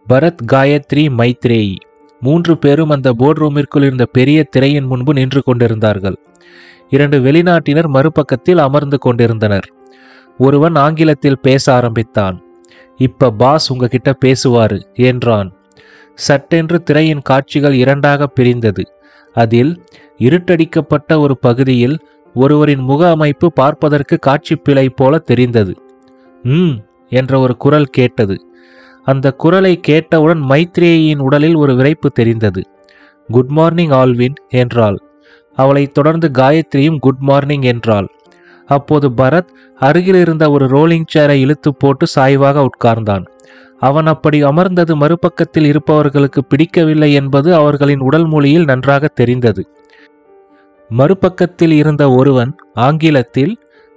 பரத், காயத்ரி, மைத்ரேயி 3 பேரும் அந்த போர்டு ரூமிற்குள் இருந்த பெரிய திரையின் முன்பு நின்று கொண்டிருந்தார்கள். 2 வெளிநாட்டினர் மறுபக்கத்தில் அமர்ந்து கொண்டிருந்தனர். ஒருவன் ஆங்கிலத்தில் பேச ஆரம்பித்தான். இப்ப பாஸ் உங்ககிட்ட பேசுவாரு என்றான். சட்டென்று திரையின் காட்சிகள் 2ஆக பிரிந்தது. அதில் இருட்டடிக்கப்பட்ட ஒரு பகுதியில் ஒருவரின் முக அமைப்பு பார்ப்பதற்கு காட்சி பிழை போல தெரிந்தது. என்ற ஒரு குரல் கேட்டது. அந்த குரலை கேட்டவுடன் மைத்ரேயின் உடலில் ஒரு விரைப்பு தெரிந்தது. குட் மார்னிங் ஆல்வின் என்றாள். அவளைத் தொடர்ந்து காயத்ரியும் குட் மார்னிங் என்றாள். அப்போது பரத் அருகில் இருந்த ஒரு ரோலிங் சேரை இழுத்து போட்டு சாய்வாக உட்கார்ந்தான். அவன் அப்படி அமர்ந்தது மறுபக்கத்தில் இருப்பவர்களுக்கு பிடிக்கவில்லை என்பது அவர்களின் உடல் மொழியில் நன்றாக தெரிந்தது. மறுபக்கத்தில் இருந்த ஒருவன் ஆங்கிலத்தில்,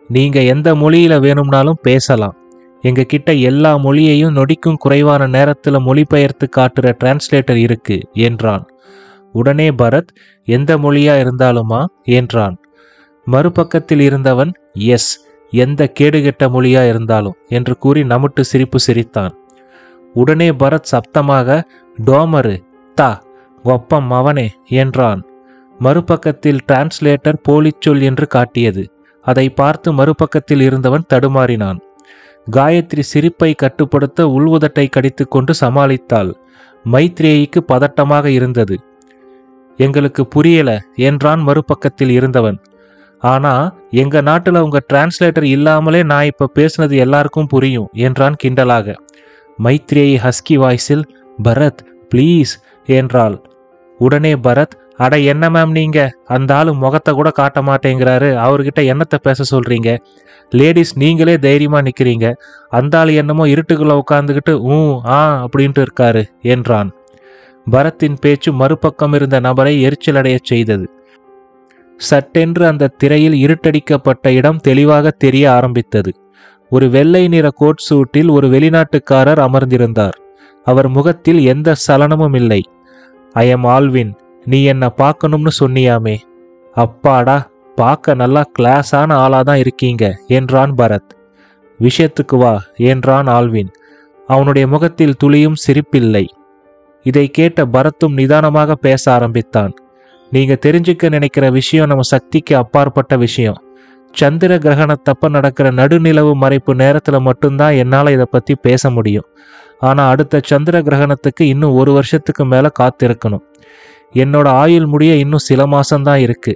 நீங்க எந்த மொழியில வேணும்னாலும் பேசலாம், எங்க கிட்ட எல்லா மொழியையும் நொடிக்கும் குறைவான நேரத்தில் மொழிபெயர்த்து காட்டுற டிரான்ஸ்லேட்டர் இருக்கு என்றான். உடனே பரத், எந்த மொழியா இருந்தாலுமா என்றான். மறுபக்கத்தில் இருந்தவன், எஸ், எந்த கேடுகெட்ட மொழியா இருந்தாலும் என்று கூறி நமுட்டு சிரிப்பு சிரித்தான். உடனே பரத் சப்தமாக, டோமரு தா ஒப்பம் அவனே என்றான். மறுபக்கத்தில் டிரான்ஸ்லேட்டர் போலிச்சொல் என்று காட்டியது. அதை பார்த்து மறுபக்கத்தில் இருந்தவன் தடுமாறினான். காயத்ரி சிரிப்பை கட்டுப்படுத்த உள்வுதட்டை கடித்து கொண்டு சமாளித்தாள். மைத்ரேயிக்கு பதட்டமாக இருந்தது. எங்களுக்கு புரியல என்றான் மறுபக்கத்தில் இருந்தவன். ஆனா எங்க நாட்டுல உங்க டிரான்ஸ்லேட்டர் இல்லாமலே நான் இப்ப பேசுனது எல்லாருக்கும் புரியும் என்றான் கிண்டலாக. மைத்ரேயி ஹஸ்கி வாய்ஸில், பரத் ப்ளீஸ் என்றாள். உடனே பரத், அட என்ன மேம் நீங்க, அந்த ஆளு முகத்தை கூட காட்ட மாட்டேங்கிறாரு, அவர்கிட்ட என்னத்தை பேச சொல்றீங்க? லேடிஸ் நீங்களே தைரியமா நிக்கிறீங்க, அந்த ஆள் என்னமோ இருட்டுக்குள்ள உட்காந்துக்கிட்டு அப்படின்ட்டு இருக்காரு என்றான். பரத்தின் பேச்சு மறுபக்கம் இருந்த நபரை எரிச்சலடைய செய்தது. சட்டென்று அந்த திரையில் இருட்டடிக்கப்பட்ட இடம் தெளிவாக தெரிய ஆரம்பித்தது. ஒரு வெள்ளை நிற கோட் சூட்டில் ஒரு வெளிநாட்டுக்காரர் அமர்ந்திருந்தார். அவர் முகத்தில் எந்த சலனமும் இல்லை. ஐ எம் ஆல்வின், நீ என்ன பார்க்கணும்னு சொன்னியாமே. அப்பாடா, பார்க்க நல்லா கிளாஸான ஆளாதான் இருக்கீங்க என்றான் பரத். விஷயத்துக்கு வா என்றான் ஆல்வின். அவனுடைய முகத்தில் துளியும் சிரிப்பில்லை. இதை கேட்ட பரத்தும் நிதானமாக பேச ஆரம்பித்தான். நீங்க தெரிஞ்சுக்க நினைக்கிற விஷயம் நம்ம சக்திக்கு அப்பாற்பட்ட விஷயம். சந்திர கிரகணத்தப்ப நடக்கிற நடுநிலவு மறைப்பு நேரத்துல மட்டும்தான் என்னால இதை பத்தி பேச முடியும். ஆனா அடுத்த சந்திர கிரகணத்துக்கு இன்னும் 1 வருஷத்துக்கு மேல காத்திருக்கணும். என்னோட ஆயுள் முடிய இன்னும் சில மாசம்தான் இருக்கு.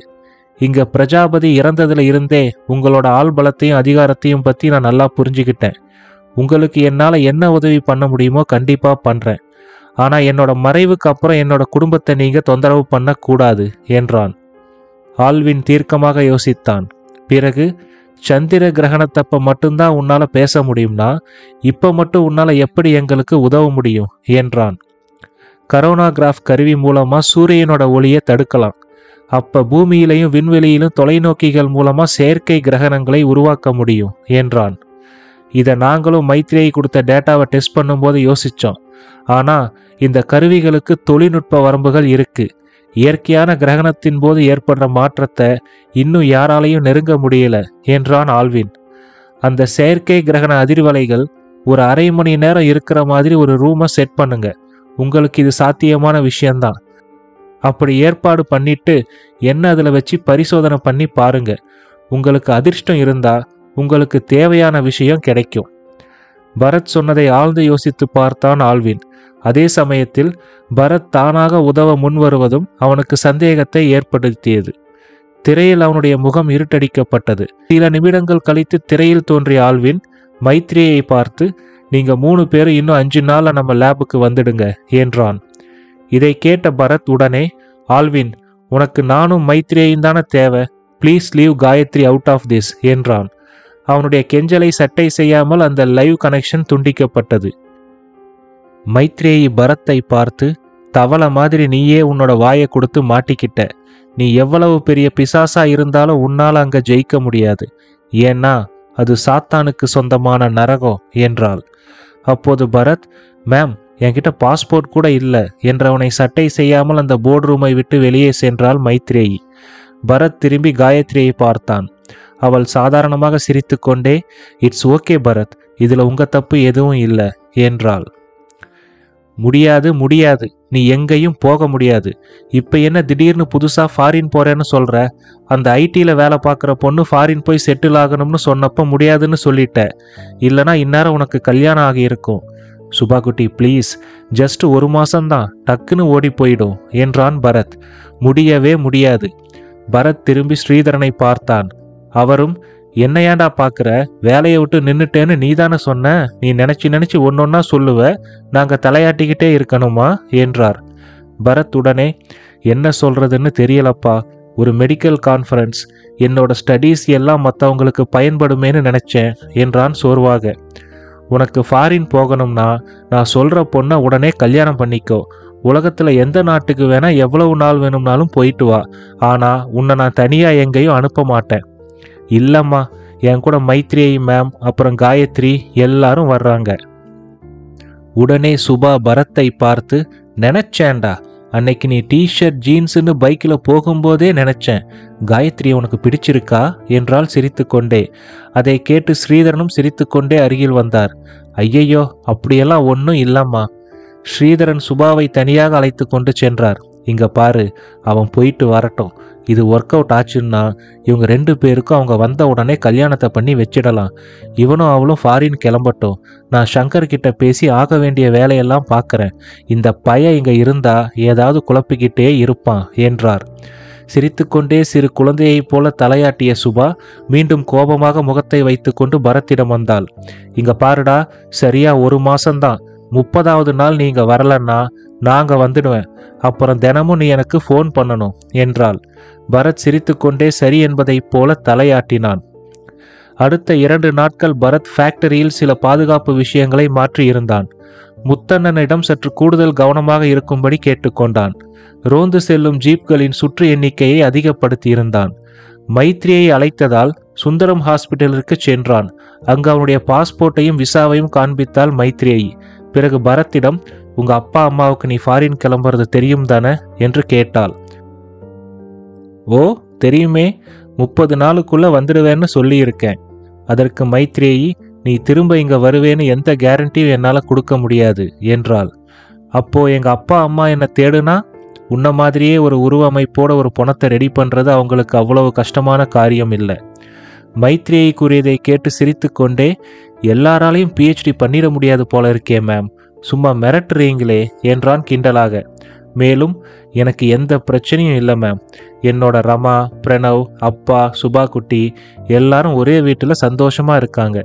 இங்க பிரஜாபதி இறந்ததுல இருந்தே உங்களோட ஆள் பலத்தையும் அதிகாரத்தையும் பத்தி நான் நல்லா புரிஞ்சுக்கிட்டேன். உங்களுக்கு என்னால என்ன உதவி பண்ண முடியுமோ கண்டிப்பா பண்றேன். ஆனா என்னோட மறைவுக்கு அப்புறம் என்னோட குடும்பத்தை நீங்க தொந்தரவு பண்ண கூடாது என்றான். ஆல்வின் தீர்க்கமாக யோசித்தான். பிறகு, சந்திர கிரகணத்தப்ப மட்டும்தான் உன்னால பேச முடியும்னா இப்ப மட்டும் உன்னால எப்படி எங்களுக்கு உதவ முடியும் என்றான். கரோனாகிராஃப் கருவி மூலமா சூரியனோட ஒளியை தடுக்கலாம். அப்ப பூமியிலையும் விண்வெளியிலும் தொலைநோக்கிகள் மூலமா செயற்கை கிரகணங்களை உருவாக்க முடியும் என்றான். இதை நாங்களும் மைத்ரேயி கொடுத்த டேட்டாவை டெஸ்ட் பண்ணும்போது யோசிச்சோம். ஆனா இந்த கருவிகளுக்கு தொழில்நுட்ப வரம்புகள் இருக்கு. இயற்கையான கிரகணத்தின் போது ஏற்படுற மாற்றத்தை இன்னும் யாராலையும் நெருங்க முடியல என்றான் ஆல்வின். அந்த செயற்கை கிரகண அதிர்வலைகள் ஒரு அரை மணி நேரம் இருக்கிற மாதிரி ஒரு ரூமை செட் பண்ணுங்க. உங்களுக்கு இது சாத்தியமான விஷயம்தான். அப்படி ஏற்பாடு பண்ணிட்டு என்ன அதில் வச்சு பரிசோதனை பண்ணி பாருங்க. உங்களுக்கு அதிர்ஷ்டம் இருந்தா உங்களுக்கு தேவையான விஷயம் கிடைக்கும். பரத் சொன்னதை ஆழ்ந்து யோசித்து பார்த்தான் ஆல்வின். அதே சமயத்தில் பரத் தானாக உதவ முன்வருவதும் அவனுக்கு சந்தேகத்தை ஏற்படுத்தியது. திரையில் அவனுடைய முகம் இருட்டடிக்கப்பட்டது. சில நிமிடங்கள் கழித்து திரையில் தோன்றிய ஆல்வின் மைத்ரேயை பார்த்து, நீங்க 3 பேரும் இன்னும் 5 நாள்ல நம்ம லேபுக்கு வந்துடுங்க என்றான். இதை கேட்ட பரத் உடனே, ஆல்வின், உனக்கு நானும் மைத்ரேயும் தானே தேவை, please leave Gayatri out of this என்றான். அவனுடைய கெஞ்சலை சட்டை செய்யாமல் அந்த லைவ் கனெக்ஷன் துண்டிக்கப்பட்டது. மைத்ரேயி பரத்தை பார்த்து, தவளை மாதிரி நீயே உன்னோட வாயை கொடுத்து மாட்டிக்கிட்ட. நீ எவ்வளவு பெரிய பிசாசா இருந்தாலும் உன்னால அங்க ஜெயிக்க முடியாது. ஏன்னா அது சாத்தானுக்கு சொந்தமான நரகம் என்றாள். அப்போது பரத், மேம், என்கிட்ட பாஸ்போர்ட் கூட இல்லை என்றவனை சட்டை செய்யாமல் அந்த போர்டு ரூமை விட்டு வெளியே சென்றாள் மைத்ரேயி. பரத் திரும்பி காயத்ரியை பார்த்தான். அவள் சாதாரணமாக சிரித்து கொண்டே, இட்ஸ் ஓகே பரத், இதுல உங்க தப்பு எதுவும் இல்லை என்றாள். முடியாது முடியாது, நீ எங்கேயும் போக முடியாது. இப்ப என்ன திடீர்னு புதுசா ஃபாரின் போறேன்னு சொல்ற? அந்த ஐடியில் வேலை பார்க்குற பொண்ணு ஃபாரின் போய் செட்டில் ஆகணும்னு சொன்னப்போ முடியாதுன்னு சொல்லிட்ட. இல்லைனா இந்நேரம் உனக்கு கல்யாணம் ஆகியிருக்கும். சுபா குட்டி ப்ளீஸ், ஜஸ்ட் 1 மாசம்தான், டக்குன்னு ஓடி போயிடும் என்றான் பரத். முடியவே முடியாது. பரத் திரும்பி ஸ்ரீதரனை பார்த்தான். அவரும், என்ன ஏன்டா பார்க்குற, வேலையை விட்டு நின்னுட்டேன்னு நீதானே சொன்ன, நீ நினச்சி ஒன்னொன்னா சொல்லுவ, நாங்கள் தலையாட்டிக்கிட்டே இருக்கணுமா என்றார். பரத் உடனே, என்ன சொல்றதுன்னு தெரியலப்பா, ஒரு மெடிக்கல் கான்ஃபரன்ஸ், என்னோட ஸ்டடீஸ் எல்லாம் மற்றவங்களுக்கு பயன்படுமேன்னு நினச்சேன் என்றான் சோர்வாக. உனக்கு ஃபாரின் போகணும்னா நான் சொல்கிற பொண்ணை உடனே கல்யாணம் பண்ணிக்கோ. உலகத்தில் எந்த நாட்டுக்கு வேணா எவ்வளவு நாள் வேணும்னாலும் போயிட்டு வா. ஆனால் உன்னை நான் தனியாக எங்கேயும் அனுப்ப மாட்டேன். இல்லைம்மா, என் கூட மைத்ரேயி மேம் அப்புறம் காயத்ரி எல்லாரும் வர்றாங்க. உடனே சுபா பரத்தை பார்த்து, நினைச்சேன்டா, அன்னைக்கு நீ டிஷர்ட் ஜீன்ஸுன்னு பைக்கில் போகும்போதே நினைச்சேன். காயத்ரி உனக்கு பிடிச்சிருக்கா என்றால் சிரித்து கொண்டே. அதை கேட்டு ஸ்ரீதரனும் சிரித்து கொண்டே அருகில் வந்தார். ஐயையோ, அப்படியெல்லாம் ஒன்றும் இல்லம்மா. ஸ்ரீதரன் சுபாவை தனியாக அழைத்து கொண்டு சென்றார். இங்க பாரு, அவன் போயிட்டு வரட்டும். இது ஒர்க் அவுட் ஆச்சுன்னா இவங்க 2 பேருக்கும் அவங்க வந்த உடனே கல்யாணத்தை பண்ணி வச்சிடலாம். இவனும் அவளும் ஃபாரின் கிளம்பட்டும். நான் சங்கர் கிட்ட பேசி ஆக வேண்டிய வேலையெல்லாம் பார்க்குறேன். இந்த பையன் இங்கே இருந்தா ஏதாவது குழப்பிக்கிட்டே இருப்பான் என்றார். சிரித்துக்கொண்டே சிறு குழந்தையைப் போல தலையாட்டிய சுபா மீண்டும் கோபமாக முகத்தை வைத்துக்கொண்டு பரத்திடம் வந்தாள். இங்க பாருடா, சரியா 1 மாசம்தான். 30வது நாள் நீங்க வரலன்னா நாங்க வந்துடுவேன். அப்புறம் தினமும் நீ எனக்கு ஃபோன் பண்ணணும் என்றாள். பரத் சிரித்துக்கொண்டே சரி என்பதைப் போல தலையாட்டினான். அடுத்த 2 நாட்கள் பரத் ஃபேக்டரியில் சில பாதுகாப்பு விஷயங்களை மாற்றி இருந்தான். முத்தண்ணனிடம் சற்று கூடுதல் கவனமாக இருக்கும்படி கேட்டுக்கொண்டான். ரோந்து செல்லும் ஜீப்களின் சுற்று எண்ணிக்கையை அதிகப்படுத்தி இருந்தான். மைத்ரியை அழைத்ததால் சுந்தரம் ஹாஸ்பிட்டலிற்கு சென்றான். அங்கு அவனுடைய பாஸ்போர்ட்டையும் விசாவையும் காண்பித்தாள் மைத்ரியை. பிறகு பரத்திடம், உங்க அப்பா அம்மாவுக்கு நீ ஃபாரின் கிளம்புறது தெரியும் தானே என்று கேட்டாள். ஓ தெரியுமே, 30 நாளுக்குள்ள வந்துடுவேன்னு சொல்லியிருக்கேன். அதற்கு மைத்ரேயி, நீ திரும்ப இங்க வருவேன்னு எந்த கேரண்டியும் என்னால் கொடுக்க முடியாது என்றாள். அப்போ எங்க அப்பா அம்மா என்னை தேடுனா, உன்ன மாதிரியே ஒரு உருவமைப்போட ஒரு பணத்தை ரெடி பண்றது அவங்களுக்கு அவ்வளவு கஷ்டமான காரியம் இல்லை. மைத்ரேயி கூறியதை கேட்டு சிரித்து கொண்டே, எல்லாராலையும் PhD பண்ணிட முடியாது போல இருக்கே மேம், சும்மா மிரட்டுறீங்களே என்றான் கிண்டலாக. மேலும், எனக்கு எந்த பிரச்சனையும் இல்லை மேம். என்னோட ரமா, பிரணவ், அப்பா, சுபா குட்டி எல்லாரும் ஒரே வீட்டில் சந்தோஷமா இருக்காங்க.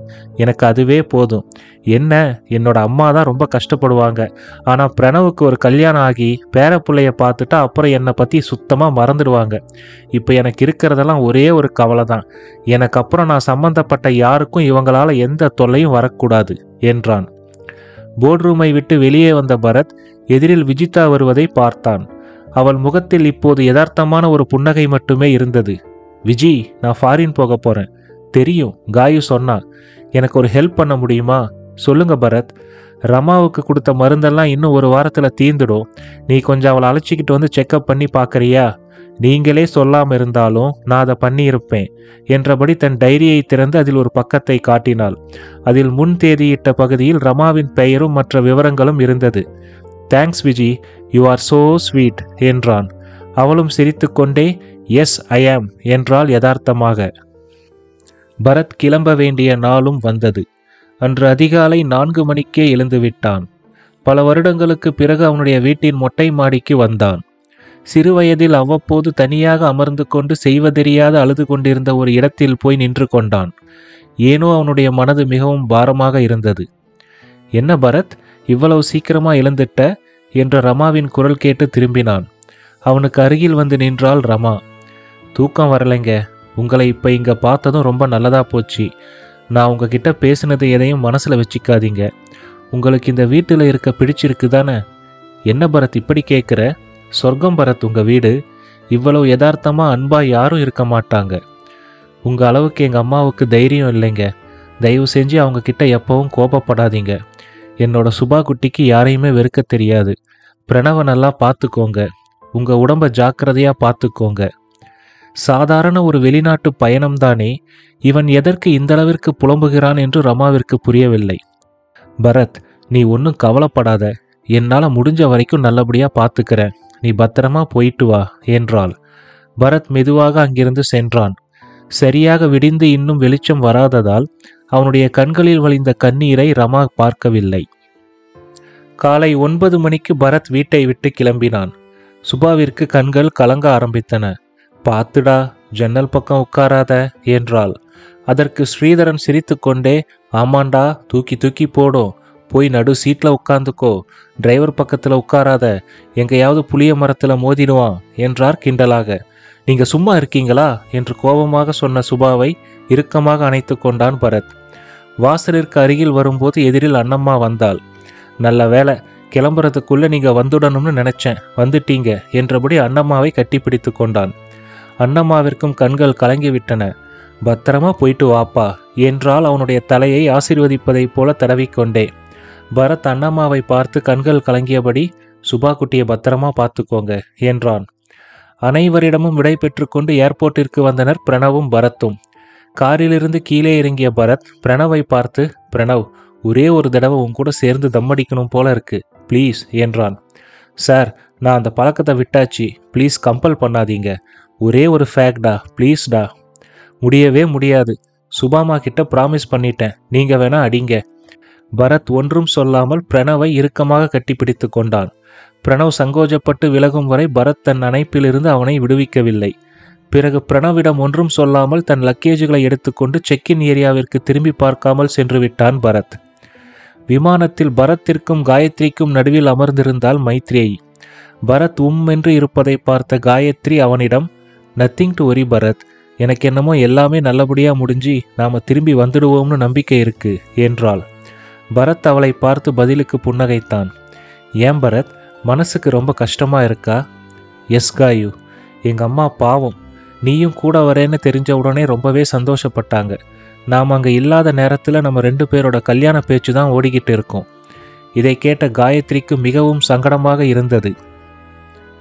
எனக்கு அதுவே போதும். என்ன, என்னோட அம்மா தான் ரொம்ப கஷ்டப்படுவாங்க. ஆனால் பிரணவுக்கு ஒரு கல்யாணம் ஆகி பேரப்பிள்ளைய பார்த்துட்டா அப்புறம் என்னை பற்றி சுத்தமாக மறந்துடுவாங்க. இப்போ எனக்கு இருக்கிறதெல்லாம் ஒரே ஒரு கவலை தான். எனக்கு அப்புறம் நான் சம்பந்தப்பட்ட யாருக்கும் இவங்களால எந்த தொல்லையும் வரக்கூடாது என்றான். போர்ட் ரூமை விட்டு வெளியே வந்த பரத் எதிரில் விஜிதா வருவதை பார்த்தான். அவள் முகத்தில் இப்போது யதார்த்தமான ஒரு புன்னகை மட்டுமே இருந்தது. விஜி, நான் ஃபாரின் போக போறேன். தெரியும், காயு சொன்னா. எனக்கு ஒரு ஹெல்ப் பண்ண முடியுமா? சொல்லுங்க பரத். ரமாவுக்கு கொடுத்த மருந்தெல்லாம் இன்னும் 1 வாரத்தில் தீர்ந்துடும். நீ கொஞ்சம் அவளை அழைச்சிக்கிட்டு வந்து செக்அப் பண்ணி பார்க்குறியா? நீங்களே சொல்லாமல் இருந்தாலும் நான் அதை பண்ணியிருப்பேன் என்றபடி தன் டைரியை திறந்து அதில் ஒரு பக்கத்தை காட்டினாள். அதில் முன் தேதியிட்ட பகுதியில் ரமாவின் பெயரும் மற்ற விவரங்களும் இருந்தது. Thanks Viji, you are so sweet என்றான். அவளும் சிரித்து கொண்டே எஸ் ஐ ஆம் என்றாள் யதார்த்தமாக. பரத் கிளம்ப வேண்டிய நாளும் வந்தது. அன்று அதிகாலை 4 மணிக்கே எழுந்து விட்டான். பல வருடங்களுக்கு பிறகு அவனுடைய வீட்டின் மொட்டை மாடிக்கு வந்தான். சிறுவயதில் அவ்வப்போது தனியாக அமர்ந்து கொண்டு செய்வதெரியாத அழுது கொண்டிருந்த ஒரு இடத்தில் போய் நின்று கொண்டான். ஏனோ அவனுடைய மனது மிகவும் பாரமாக இருந்தது. என்ன பரத், இவ்வளவு சீக்கிரமா எழுந்துட்ட என்ற ரமாவின் குரல் கேட்டு திரும்பினான். அவனுக்கு அருகில் வந்து நின்றாள் ரமா. தூக்கம் வரலைங்க. உங்களை இப்போ இங்கே பார்த்ததும் ரொம்ப நல்லதா போச்சு. நான் உங்ககிட்ட பேசினது எதையும் மனசில் வச்சுக்காதீங்க. உங்களுக்கு இந்த வீட்டில் இருக்க பிடிச்சிருக்கு தானே? என்ன பரத் இப்படி கேட்குற? சொர்க்கம் பரத் உங்க வீடு. இவ்வளவு யதார்த்தமாக அன்பாக யாரும் இருக்க மாட்டாங்க. உங்கள் அளவுக்கு எங்கள் அம்மாவுக்கு தைரியம் இல்லைங்க. தயவு செஞ்சு அவங்க கிட்ட எப்பவும் கோபப்படாதீங்க. என்னோட சுபா குட்டிக்கு யாரையுமே வெறுக்க தெரியாது. பிரணவ நல்லா பார்த்துக்கோங்க. உங்கள் உடம்பை ஜாக்கிரதையாக பார்த்துக்கோங்க. சாதாரண ஒரு வெளிநாட்டு பயணம்தானே, இவன் எதற்கு இந்தளவிற்கு புலம்புகிறான் என்று ரமாவிற்கு புரியவில்லை. பரத், நீ ஒன்றும் கவலைப்படாத. என்னால் முடிஞ்ச வரைக்கும் நல்லபடியா பார்த்துக்கிறேன், நீ பத்திரமா போயிட்டு வா என்றாள். பரத் மெதுவாக அங்கிருந்து சென்றான். சரியாக விடிந்து இன்னும் வெளிச்சம் வராததால் அவனுடைய கண்களில் வழிந்த கண்ணீரை ரமா பார்க்கவில்லை. காலை 9 மணிக்கு பரத் வீட்டை விட்டு கிளம்பினான். சுபாவிற்கு கண்கள் கலங்க ஆரம்பித்தன. பார்த்துடா, ஜன்னல் பக்கம் உட்காராத என்றாள். அதற்கு ஸ்ரீதரன் சிரித்துக்கொண்டே, ஆமாண்டா, தூக்கி தூக்கி போடும், போய் நடு சீட்ல உட்கார்ந்துக்கோ, டிரைவர் பக்கத்துல உட்காராத, எங்கேயாவது புளிய மரத்துல மோதிடுவான் என்றார் கிண்டலாக. நீங்க சும்மா இருக்கீங்களா என்று கோபமாக சொன்ன சுபாவை இறுக்கமாக அணைத்து கொண்டான் பரத். வாசலிற்கு அருகில் வரும்போது எதிரில் அண்ணம்மா வந்தாள். நல்ல வேலை, கிளம்புறதுக்குள்ள நீங்க வந்துடணும்னு நினைச்சேன், வந்துட்டீங்க என்றபடி அண்ணம்மாவை கட்டிப்பிடித்து கொண்டான். அண்ணம்மாவிற்கும் கண்கள் கலங்கிவிட்டன. பத்திரமா போயிட்டு வாப்பா என்றால் அவனுடைய தலையை ஆசீர்வதிப்பதைப் போல தடவிக்கொண்டே. பரத் அண்ணம்மாவை பார்த்து கண்கள் கலங்கியபடி, சுபா குட்டியை பத்திரமா பார்த்துக்கோங்க என்றான். அனைவரிடமும் விடை பெற்று கொண்டு ஏர்போர்ட்டிற்கு வந்தனர் பிரணவும் பரத்தும். காரிலிருந்து கீழே இறங்கிய பரத் பிரணவை பார்த்து, பிரணவ், ஒரே ஒரு தடவை உன் கூட சேர்ந்து தம்மடிக்கணும் போல இருக்கு, ப்ளீஸ் என்றான். சார், நான் அந்த பழக்கத்தை விட்டாச்சு, ப்ளீஸ் கம்பல் பண்ணாதீங்க, ஒரே ஒரு ஃபேக்டா, ப்ளீஸ்டா. முடியவே முடியாது, சுபாமா கிட்ட ப்ராமிஸ் பண்ணிட்டேன், நீங்க வேணா அடிங்க. பரத் ஒன்றும் சொல்லாமல் பிரணவை இறுக்கமாக கட்டிப்பிடித்து கொண்டான். பிரணவ் சங்கோஜப்பட்டு விலகும் வரை பரத் தன் அணைப்பிலிருந்து அவனை விடுவிக்கவில்லை. பிறகு பிரணவிடம் ஒன்றும் சொல்லாமல் தன் லக்கேஜுகளை எடுத்துக்கொண்டு செக்கின் ஏரியாவிற்கு திரும்பி பார்க்காமல் சென்று விட்டான் பரத். விமானத்தில் பரத்திற்கும் காயத்ரிக்கும் நடுவில் அமர்ந்திருந்தாள் மைத்ரேயி. பரத் என்று இருப்பதை பார்த்த காயத்ரி அவனிடம், நத்திங் டு வரி பரத், எனக்கு என்னமோ எல்லாமே நல்லபடியா முடிஞ்சு நாம திரும்பி வந்துடுவோம்னு நம்பிக்கை இருக்கு என்றாள். பரத் அவளை பார்த்து பதிலுக்கு புன்னகைத்தான். ஏன் பரத், மனசுக்கு ரொம்ப கஷ்டமா இருக்கா? எஸ் காயு, எங்க அம்மா பாவம், நீயும் கூட வரேன்னு தெரிஞ்ச உடனே ரொம்பவே சந்தோஷப்பட்டாங்க. நாம் அங்கே இல்லாத நேரத்தில் நம்ம 2 பேரோட கல்யாண பேச்சு தான் ஓடிக்கிட்டு இருக்கோம். இதை கேட்ட காயத்ரிக்கு மிகவும் சங்கடமாக இருந்தது.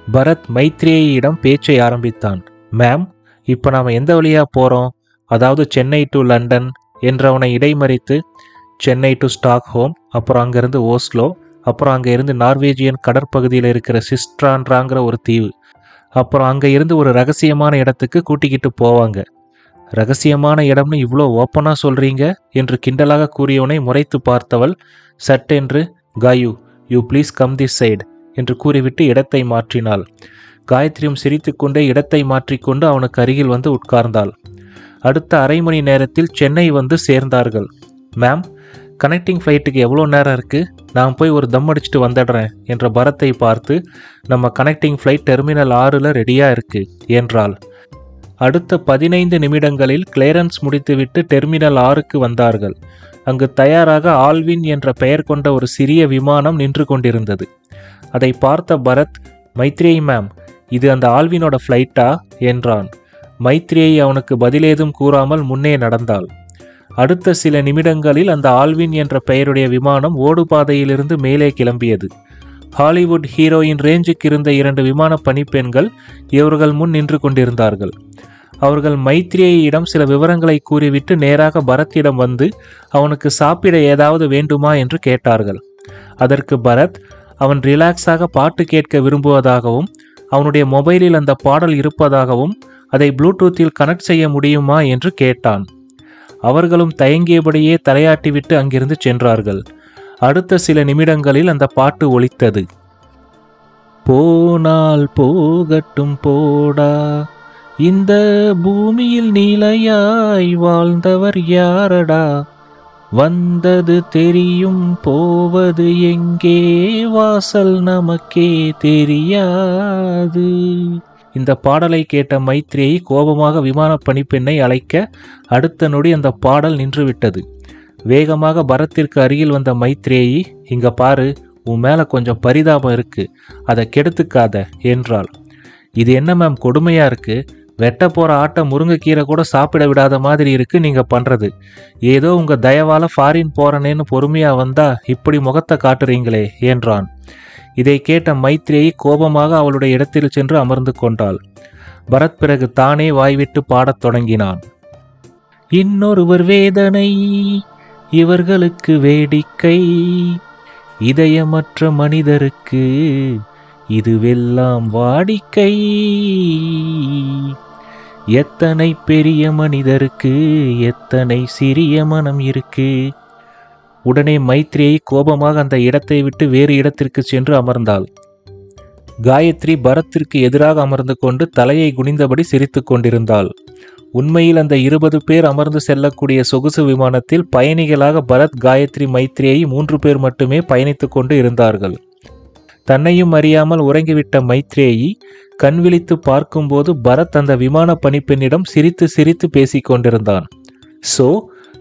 பரத் மைத்ரேயிடம் பேச்சை ஆரம்பித்தான். மேம், இப்போ நாம் எந்த வழியா போகிறோம்? அதாவது சென்னை டு லண்டன் என்றவனை இடைமறித்து, சென்னை டு ஸ்டாக்ஹோம், அப்புறம் அங்கேருந்து ஓஸ்லோ, அப்புறம் அங்கே இருந்து நார்வேஜியன் கடற்பகுதியில் இருக்கிற சிஸ்ட்ரான்றாங்கிற ஒரு தீவு, அப்புறம் அங்கே இருந்து ஒரு ரகசியமான இடத்துக்கு கூட்டிக்கிட்டு போவாங்க. ரகசியமான இடம்னு இவ்வளோ ஓப்பனாக சொல்கிறீங்க என்று கிண்டலாக கூறியவனை முறைத்து பார்த்தவள் சட்டென்று, Gayu, you please come this side என்று கூறிவிட்டு இடத்தை மாற்றினாள். காயத்ரியும் சிரித்துக்கொண்டே இடத்தை மாற்றிக்கொண்டு அவனுக்கு அருகில் வந்து உட்கார்ந்தாள். அடுத்த அரை மணி நேரத்தில் சென்னை வந்து சேர்ந்தார்கள். மேம், கனெக்டிங் ஃப்ளைட்டுக்கு எவ்வளோ நேரம் இருக்குது? நான் போய் ஒரு தம் அடிச்சுட்டு வந்துடுறேன் என்ற பரத்தை பார்த்து, நம்ம கனெக்டிங் ஃப்ளைட் டெர்மினல் 6ல் ரெடியாக இருக்குது என்றாள். அடுத்த 15 நிமிடங்களில் கிளியரன்ஸ் முடித்துவிட்டு டெர்மினல் 6க்கு வந்தார்கள். அங்கு தயாராக ஆல்வின் என்ற பெயர் கொண்ட ஒரு சிறிய விமானம் நின்று கொண்டிருந்தது. அதை பார்த்த பரத், மைத்ரேயி மேம், இது அந்த ஆல்வினோட ஃப்ளைட்டா என்றான். மைத்ரேயி அவனுக்கு பதிலேதும் கூறாமல் முன்னே நடந்தாள். அடுத்த சில நிமிடங்களில் அந்த ஆல்வின் என்ற பெயருடைய விமானம் ஓடுபாதையிலிருந்து மேலே கிளம்பியது. ஹாலிவுட் ஹீரோயின் ரேஞ்சுக்கு இருந்த 2 விமான பணிப்பெண்கள் இவர்கள் முன் நின்று கொண்டிருந்தார்கள். அவர்கள் மைத்ரேயிடம் சில விவரங்களை கூறிவிட்டு நேராக பரத்திடம் வந்து அவனுக்கு சாப்பிட ஏதாவது வேண்டுமா என்று கேட்டார்கள். அதற்கு பரத் அவன் ரிலாக்ஸாக பாட்டு கேட்க விரும்புவதாகவும் அவனுடைய மொபைலில் அந்த பாடல் இருப்பதாகவும் அதை ப்ளூடூத்தில் கனெக்ட் செய்ய முடியுமா என்று கேட்டான். அவர்களும் தயங்கியபடியே தலையாட்டிவிட்டு அங்கிருந்து சென்றார்கள். அடுத்த சில நிமிடங்களில் அந்த பாட்டு ஒலித்தது. போனால் போகட்டும் போடா, இந்த பூமியில் நிலையாய் வாழ்ந்தவர் யாரடா, வந்தது தெரியும் போவது எங்கே, வாசல் நமக்கே தெரியாது. இந்த பாடலை கேட்ட மைத்ரேயி கோபமாக விமான பணிப்பெண்ணை அழைக்க அடுத்த நொடி அந்த பாடல் நின்றுவிட்டது. வேகமாக பரத்திற்கு அருகில் வந்த மைத்ரேயி, இங்க பாரு, உன் மேல கொஞ்சம் பரிதாபம் இருக்கு, அதை கெடுத்துக்காத என்றாள். இது என்ன மேம் கொடுமையா இருக்கு, வெட்ட போற ஆட்டை முருங்கைக்கீரை கூட சாப்பிட விடாத மாதிரி இருக்கு நீங்க பண்றது. ஏதோ உங்க தயவால ஃபாரின் போறனேன்னு பொறுமையா வந்தா இப்படி முகத்தை காட்டுறீங்களே என்றான். இதை கேட்ட மைத்ரேயி கோபமாக அவளுடைய இடத்தில் சென்று அமர்ந்து கொண்டாள். பரத் பிறகு தானே வாய்விட்டு பாடத் தொடங்கினான். இன்னொருவர் வேதனை இவர்களுக்கு வேடிக்கை, இதயமற்ற மனிதருக்கு இதுவெல்லாம் வாடிக்கை. எத்தனை பெரிய மனிதருக்கு எத்தனை சிறிய மனம் இருக்கு. உடனே மைத்ரேயி கோபமாக அந்த இடத்தை விட்டு வேறு இடத்திற்கு சென்று அமர்ந்தாள். காயத்ரி பரத்திற்கு எதிராக அமர்ந்து கொண்டு தலையை குனிந்தபடி சிரித்து கொண்டிருந்தாள். உண்மையில் அந்த 20 பேர் அமர்ந்து செல்லக்கூடிய சொகுசு விமானத்தில் பயணிகளாக பரத், காயத்ரி, மைத்ரேயி 3 பேர் மட்டுமே பயணித்து கொண்டு இருந்தார்கள். தன்னையும் அறியாமல் உறங்கிவிட்ட மைத்ரேயி கண் விழித்து பார்க்கும்போது பரத் அந்த விமான பணிப்பெண்ணிடம் சிரித்து சிரித்து பேசிக் கொண்டிருந்தான். ஸோ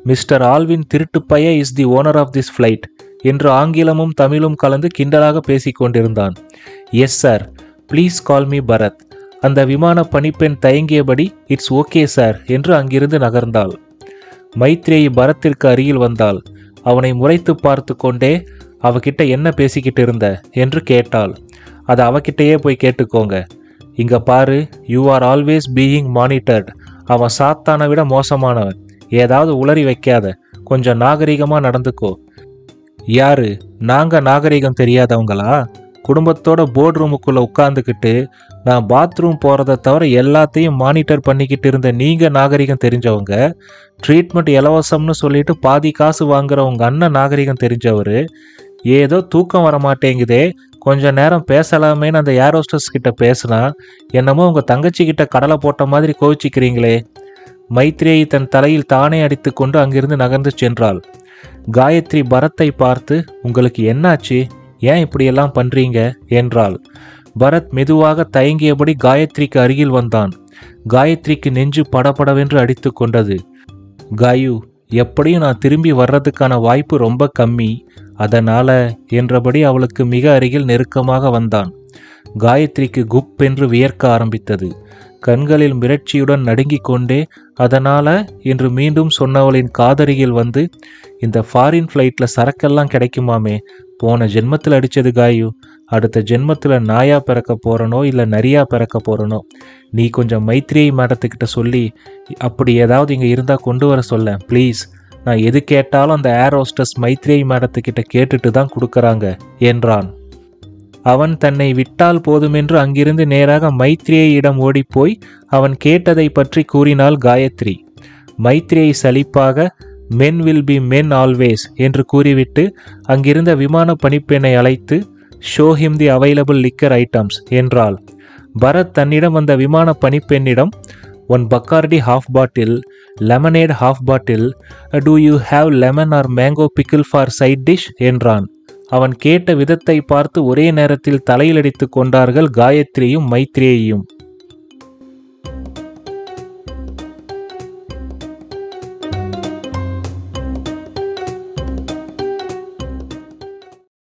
மிஸ்டர் ஆல்வின் திருட்டுப்பைய is the owner of this flight என்று ஆங்கிலமும் தமிழும் கலந்து கிண்டலாக பேசிக் கொண்டிருந்தான். Yes sir, please call me Bharath. அந்த விமான பணிப்பெண் தயங்கியபடி இட்ஸ் ஓகே சார் என்று அங்கிருந்து நகர்ந்தாள். மைத்ரேயி பரத்திற்கு அருகில் வந்தாள். அவனை முறைத்து பார்த்து கொண்டே அவகிட்ட என்ன பேசிக்கிட்டு இருந்த என்று கேட்டாள். அதை அவகிட்டையே போய் கேட்டுக்கோங்க. இங்க பாரு, you are always being monitored. அவன் சாத்தானை விட மோசமானவன். ஏதாவது உளறி வைக்காத, கொஞ்சம் நாகரிகமா நடந்துக்கோ. யாரு, நாங்க நாகரிகம் தெரியாதவங்களா? குடும்பத்தோட போர்ட் ரூமுக்குள்ள உட்காந்துக்கிட்டு நான் பாத்ரூம் போறதை தவிர எல்லாத்தையும் மானிட்டர் பண்ணிக்கிட்டு இருந்த நீங்க நாகரிகம் தெரிஞ்சவங்க. ட்ரீட்மெண்ட் இலவசம்னு சொல்லிட்டு பாதி காசு வாங்குற உங்க அண்ணன் நாகரிகம் தெரிஞ்சவர். ஏதோ தூக்கம் வர மாட்டேங்குதே, கொஞ்ச நேரம் பேசலாமேன்னு அந்த ஏரோஸ்டஸ் கிட்ட பேசினா என்னமோ உங்க தங்கச்சி கிட்ட கடலை போட்ட மாதிரி கோவிச்சிக்கிறீங்களே. மைத்ரேயி தன் தலையில் தானே அடித்து கொண்டு அங்கிருந்து நகர்ந்து சென்றாள். காயத்ரி பரத்தை பார்த்து, உங்களுக்கு என்னாச்சு, ஏன் இப்படியெல்லாம் பண்றீங்க என்றாள். பரத் மெதுவாக தயங்கியபடி காயத்ரிக்கு அருகில் வந்தான். காயத்ரிக்கு நெஞ்சு படபடவென்று அடித்து கொண்டது. காயு, எப்படியும் நான் திரும்பி வர்றதுக்கான வாய்ப்பு ரொம்ப கம்மி, அதனால என்றபடி அவளுக்கு மிக அருகில் நெருக்கமாக வந்தான். காயத்ரிக்கு குப் என்று வியர்க்க ஆரம்பித்தது. கண்களில் மிரட்சியுடன் நடுங்கிக் கொண்டே அதனால என்று மீண்டும் சொன்னவளின் காதருகில் வந்து, இந்த ஃபாரின் ஃப்ளைட்டில் சரக்கெல்லாம் கிடைக்குமாமே, போன ஜென்மத்தில் அடித்தது காயு, அடுத்த ஜென்மத்தில் நாயா பிறக்க போகிறனோ இல்லை நரியா பிறக்க போகிறனோ. நீ கொஞ்சம் மைத்ரேயி மேடத்துக்கிட்ட சொல்லி அப்படி ஏதாவது இங்கே இருந்தால் கொண்டு வர சொல்ல ப்ளீஸ். நான் எது கேட்டாலும் அந்த ஏர் ஹோஸ்டஸ் மைத்ரேயி மேடத்துக்கிட்ட கேட்டுட்டு தான் கொடுக்குறாங்க என்றான். அவன் தன்னை விட்டால் போதுமென்று அங்கிருந்து நேராக மைத்ரேயிடம் ஓடிப்போய் அவன் கேட்டதை பற்றி கூறினாள் காயத்ரி. மைத்ரேயி சலிப்பாக men will be men always என்று கூறிவிட்டு அங்கிருந்த விமான பணிப்பெண்ணை அழைத்து show him the available liquor items என்றாள். பரத் தன்னிடம் வந்த விமான பணிப்பெண்ணிடம் 1 Bacardi half bottle, lemonade half bottle, do you have lemon or mango pickle for side dish என்றான். அவன் கேட்ட விதத்தை பார்த்து ஒரே நேரத்தில் தலையில் அடித்து கொண்டார்கள் காயத்ரியும் மைத்ரேயியும்.